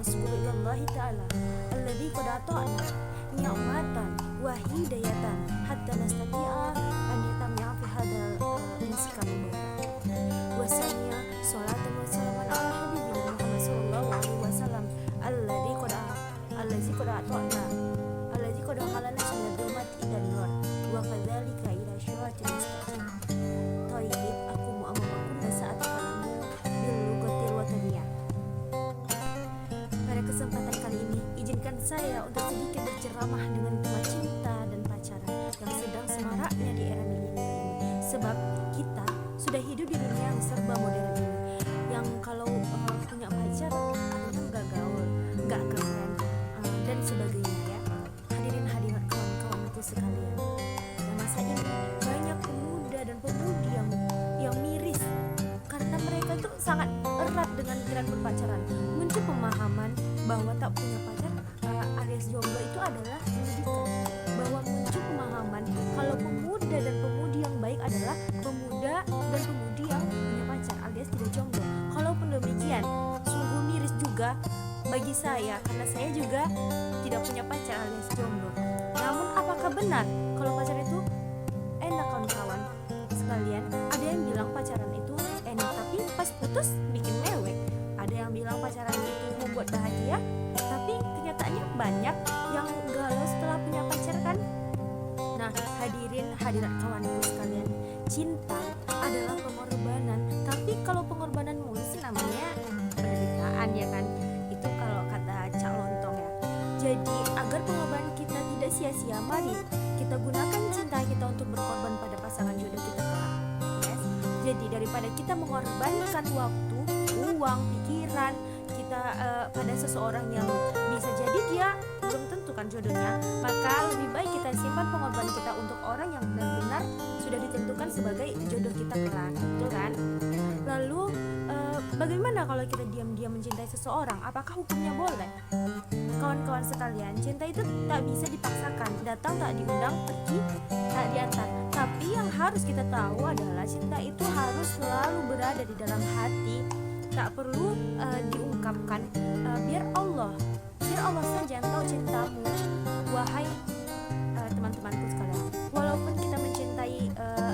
nasburu ilallahi ta'ala alladzi qad ata'na ni'matan wa hidayatan hatta nastati'a an yatami'a fi hadzal miskan wasanya salatu wa salamun ala habibina Muhammad sallallahu alaihi wasallam alladzi qad ata'na alladzi qad khalaqna min dhulumati ila nur wa kadzalika ila syiratil mustaqim. Thayyib aku mu'amamakum saat kalamu bil lugatil wataniyah. Pada kesempatan kali ini izinkan saya untuk sedikit berceramah dengan tema cinta dan pacaran yang sedang semaraknya di era milenial ini. Sebab kita sudah hidup di dunia yang serba modern ini, yang kalau punya pacar artinya nggak gaul, nggak keren, dan sebagainya ya. Hadirin hadirat kawan-kawanku sekalian, pada masa ini banyak pemuda dan pemudi yang miris karena mereka tuh sangat erat dengan pikiran berpacaran. Muncul pemahaman bahwa tak punya pacar alias jomblo itu adalah pendidikan, bahwa muncul pemahaman kalau pemuda dan pemudi yang baik adalah pemuda dan pemudi yang punya pacar alias tidak jomblo. Kalaupun demikian, sungguh miris juga bagi saya karena saya juga tidak punya pacar alias jomblo. Namun apakah benar kalau pacar itu enak, kawan-kawan sekalian? Ada yang bilang pacaran itu enak tapi pas putus bikin mewek. Ada yang bilang pacaran itu membuat bahagia, tapi kenyataannya banyak yang galau setelah punya pacar kan. Nah, hadirin hadirat kawanku sekalian, cinta adalah pengorbanan. Tapi kalau pengorbanan mulu sih namanya penderitaan ya kan. Itu kalau kata Cak Lontong ya. Jadi agar pengorbanan kita tidak sia-sia, mari kita gunakan cinta kita untuk berkorban pada pasangan jodoh kita kelak. Yes. Jadi daripada kita mengorbankan waktu, uang, pikiran kita pada seseorang yang bisa jadi dia belum tentu kan jodohnya, maka lebih baik kita simpan pengorbanan kita untuk orang yang benar-benar sudah ditentukan sebagai jodoh kita kelak, betul kan? Lalu bagaimana kalau kita diam-diam mencintai seseorang? Apakah hukumnya boleh? Kawan-kawan sekalian, cinta itu tak bisa dipaksakan, datang tak diundang, pergi tak diantar. Tapi yang harus kita tahu adalah cinta itu harus selalu berada di dalam hati, tak perlu diungkapkan. Biar Allah saja yang tahu cintamu, wahai teman-temanku sekalian. Walaupun kita mencintai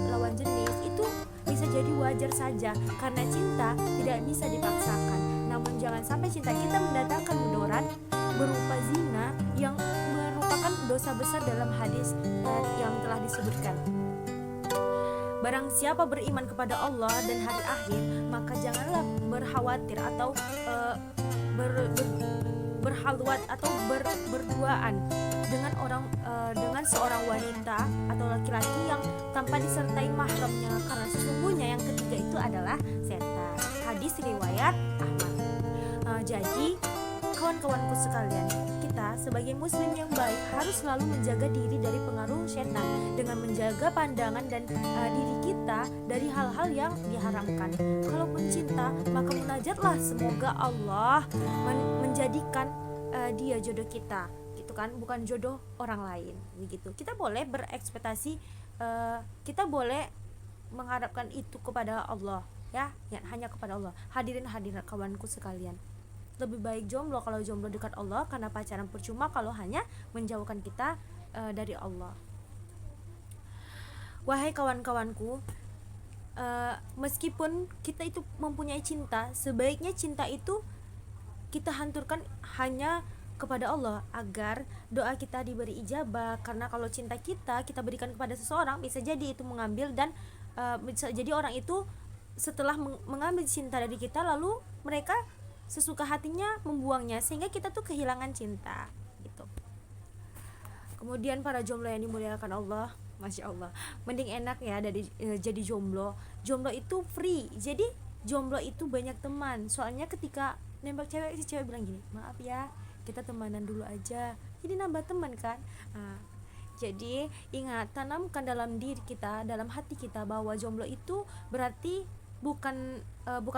lawan jenis, itu bisa jadi wajar saja karena cinta tidak bisa dipaksakan. Namun jangan sampai cinta kita mendatangkan mudarat berupa zina yang merupakan dosa besar dalam hadis yang telah disebutkan. Barang siapa beriman kepada Allah dan hari akhir, maka janganlah berkhawatir atau berhalwat atau berduaan dengan seorang wanita atau laki-laki yang tanpa disertai mahramnya, karena sesungguhnya yang ketiga itu adalah setan. Hadis riwayat Ahmad. Jadi kawan-kawanku sekalian, kita sebagai muslim yang baik harus selalu menjaga diri dari pengaruh setan dengan menjaga pandangan dan diri kita dari hal-hal yang diharamkan. Kalaupun cinta, maka munajatlah semoga Allah menjadikan dia jodoh kita, gitu kan, bukan jodoh orang lain, begitu. Kita boleh berekspektasi, kita boleh mengharapkan itu kepada Allah, ya hanya kepada Allah. Hadirin hadirat kawanku sekalian, lebih baik jomblo kalau jomblo dekat Allah, karena pacaran percuma kalau hanya menjauhkan kita dari Allah. Wahai kawan-kawanku, meskipun kita itu mempunyai cinta, sebaiknya cinta itu kita hanturkan hanya kepada Allah agar doa kita diberi ijabah. Karena kalau cinta kita berikan kepada seseorang, bisa jadi itu mengambil dan bisa jadi orang itu setelah mengambil cinta dari kita, lalu mereka sesuka hatinya membuangnya, sehingga kita tuh kehilangan cinta gitu. Kemudian para jomblo yang dimuliakan Allah, Masya Allah, mending enak ya dari jadi jomblo. Jomblo itu free, jadi jomblo itu banyak teman. Soalnya ketika nembak cewek, si cewek bilang gini, maaf ya kita temanan dulu aja, jadi nambah teman kan. Jadi ingat, tanamkan dalam diri kita, dalam hati kita, bahwa jomblo itu berarti bukan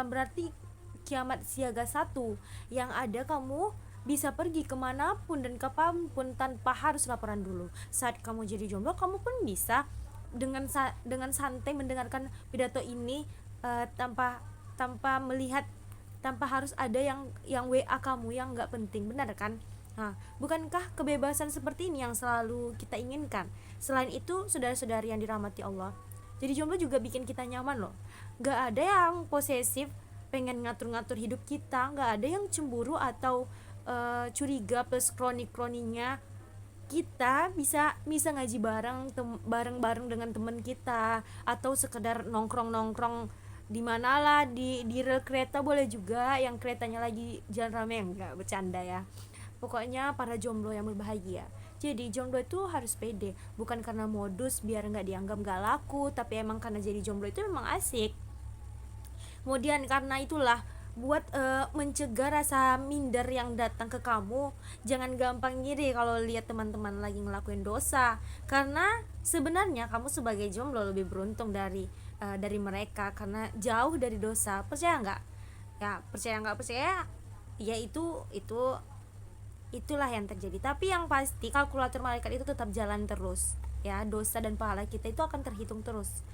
berarti kiamat siaga satu. Yang ada kamu bisa pergi kemanapun dan kapanpun tanpa harus laporan dulu. Saat kamu jadi jomblo, kamu pun bisa dengan santai mendengarkan pidato ini tanpa melihat tanpa harus ada yang WA kamu yang nggak penting, benar kan? Nah, bukankah kebebasan seperti ini yang selalu kita inginkan? Selain itu, saudara-saudari yang dirahmati Allah, jadi jomblo juga bikin kita nyaman loh. Nggak ada yang posesif, pengen ngatur-ngatur hidup kita, nggak ada yang cemburu atau curiga plus kroni-kroninya. Kita bisa bisa ngaji bareng dengan teman kita, atau sekedar nongkrong-nongkrong di mana lah, di rel kereta boleh juga, yang keretanya lagi jalan rame, enggak bercanda ya. Pokoknya para jomblo yang berbahagia. Jadi jomblo itu harus pede, bukan karena modus biar nggak dianggap nggak laku, tapi emang karena jadi jomblo itu memang asik. Kemudian karena itulah, buat mencegah rasa minder yang datang ke kamu, jangan gampang ngiri kalau lihat teman-teman lagi ngelakuin dosa, karena sebenarnya kamu sebagai jomblo lebih beruntung dari mereka karena jauh dari dosa. Percaya nggak? Ya percaya nggak percaya, ya itulah yang terjadi. Tapi yang pasti kalkulator malaikat itu tetap jalan terus ya, dosa dan pahala kita itu akan terhitung terus.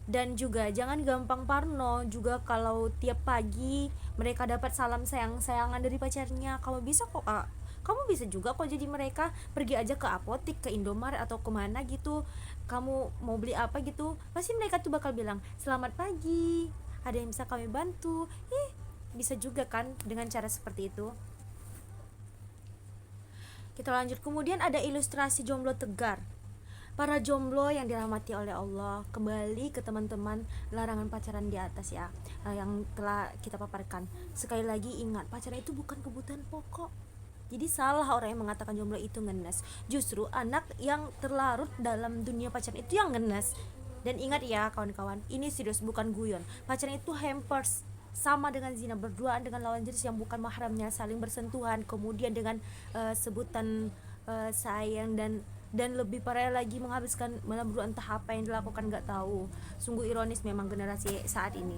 Dan juga jangan gampang parno juga kalau tiap pagi mereka dapat salam sayang-sayangan dari pacarnya. Kamu bisa juga kok jadi mereka, pergi aja ke apotik, ke Indomaret atau kemana gitu, kamu mau beli apa gitu, pasti mereka tuh bakal bilang selamat pagi, ada yang bisa kami bantu. Bisa juga kan dengan cara seperti itu. Kita lanjut, kemudian ada ilustrasi jomblo tegar. Para jomblo yang dirahmati oleh Allah, kembali ke teman-teman larangan pacaran di atas ya, yang telah kita paparkan. Sekali lagi ingat, pacaran itu bukan kebutuhan pokok. Jadi salah orang yang mengatakan jomblo itu ngenes. Justru anak yang terlarut dalam dunia pacaran itu yang ngenes. Dan ingat ya kawan-kawan, ini serius bukan guyon. Pacaran itu hampers, sama dengan zina, berduaan dengan lawan jenis yang bukan mahramnya, saling bersentuhan, kemudian dengan sebutan sayang, dan lebih parah lagi menghabiskan malam berdua, entah apa yang dilakukan nggak tahu. Sungguh ironis memang generasi saat ini.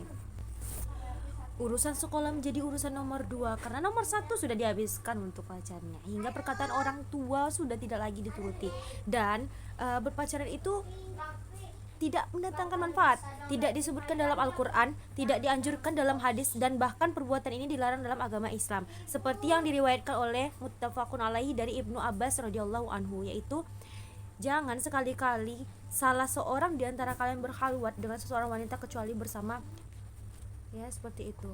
Urusan sekolah menjadi urusan nomor 2 karena nomor 1 sudah dihabiskan untuk pacarnya, hingga perkataan orang tua sudah tidak lagi dituruti. Dan berpacaran itu tidak mendatangkan manfaat, tidak disebutkan dalam Al-Quran, tidak dianjurkan dalam hadis, dan bahkan perbuatan ini dilarang dalam agama Islam, seperti yang diriwayatkan oleh muttafaqun alaihi dari Ibnu Abbas radhiyallahu anhu, yaitu jangan sekali-kali salah seorang di antara kalian berkhalwat dengan seseorang wanita kecuali bersama, ya seperti itu,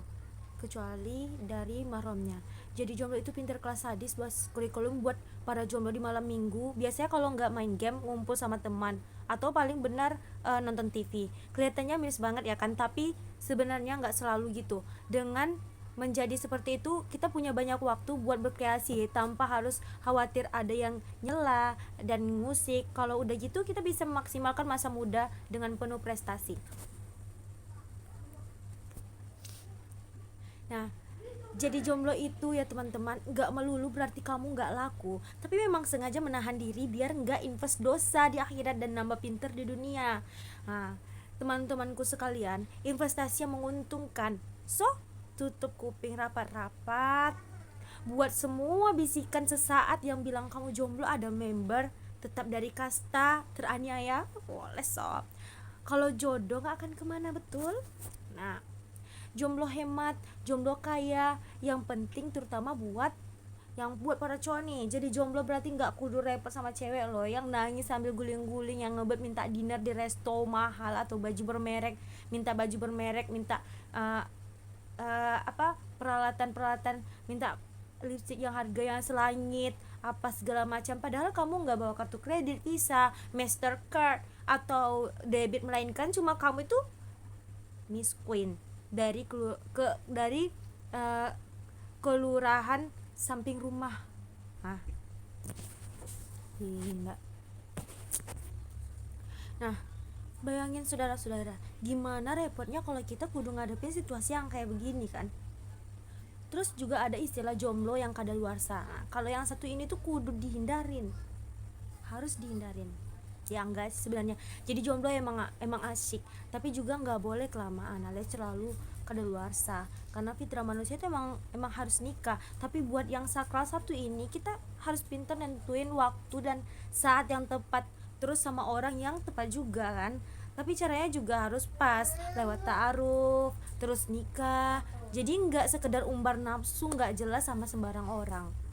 kecuali dari mahramnya. Jadi jomblo itu pinter kelas hadis, buat kurikulum buat para jomblo di malam minggu. Biasanya kalau nggak main game, ngumpul sama teman, atau paling benar nonton TV. Kelihatannya miris banget ya kan, tapi sebenarnya nggak selalu gitu. Dengan menjadi seperti itu, kita punya banyak waktu buat berkreasi tanpa harus khawatir ada yang nyela dan musik. Kalau udah gitu, kita bisa memaksimalkan masa muda dengan penuh prestasi. Nah, jadi jomblo itu ya teman-teman, nggak melulu berarti kamu nggak laku, tapi memang sengaja menahan diri biar nggak invest dosa di akhirat dan nambah pinter di dunia. Nah, teman-temanku sekalian, investasi yang menguntungkan. So, tutup kuping rapat-rapat. Buat semua bisikan sesaat yang bilang kamu jomblo, ada member tetap dari kasta teraniaya, boleh sob. Kalau jodoh nggak akan kemana, betul? Nah, jomblo hemat, jomblo kaya, yang penting terutama buat para cowok nih. Jadi jomblo berarti nggak kudu repot sama cewek loh yang nangis sambil guling-guling, yang ngebet minta dinner di resto mahal atau baju bermerek, minta peralatan, minta lipstick yang harga yang selangit, apa segala macam, padahal kamu nggak bawa kartu kredit, Visa, Mastercard atau debit, melainkan cuma kamu itu Miss Queen dari kelurahan samping rumah. Gila. Nah, bayangin saudara-saudara, gimana repotnya kalau kita kudu ngadepin situasi yang kayak begini kan. Terus juga ada istilah jomblo yang kadaluarsa. Nah, kalau yang satu ini tuh kudu dihindarin, harus dihindarin. Ya enggak sih sebenarnya. Jadi jomblo emang asik, tapi juga nggak boleh kelamaan alias terlalu kadaluarsa, karena fitrah manusia itu emang harus nikah. Tapi buat yang sakral satu ini, kita harus pintar nentuin waktu dan saat yang tepat, terus sama orang yang tepat juga kan. Tapi caranya juga harus pas, lewat ta'aruf, terus nikah. Jadi nggak sekedar umbar nafsu nggak jelas sama sembarang orang.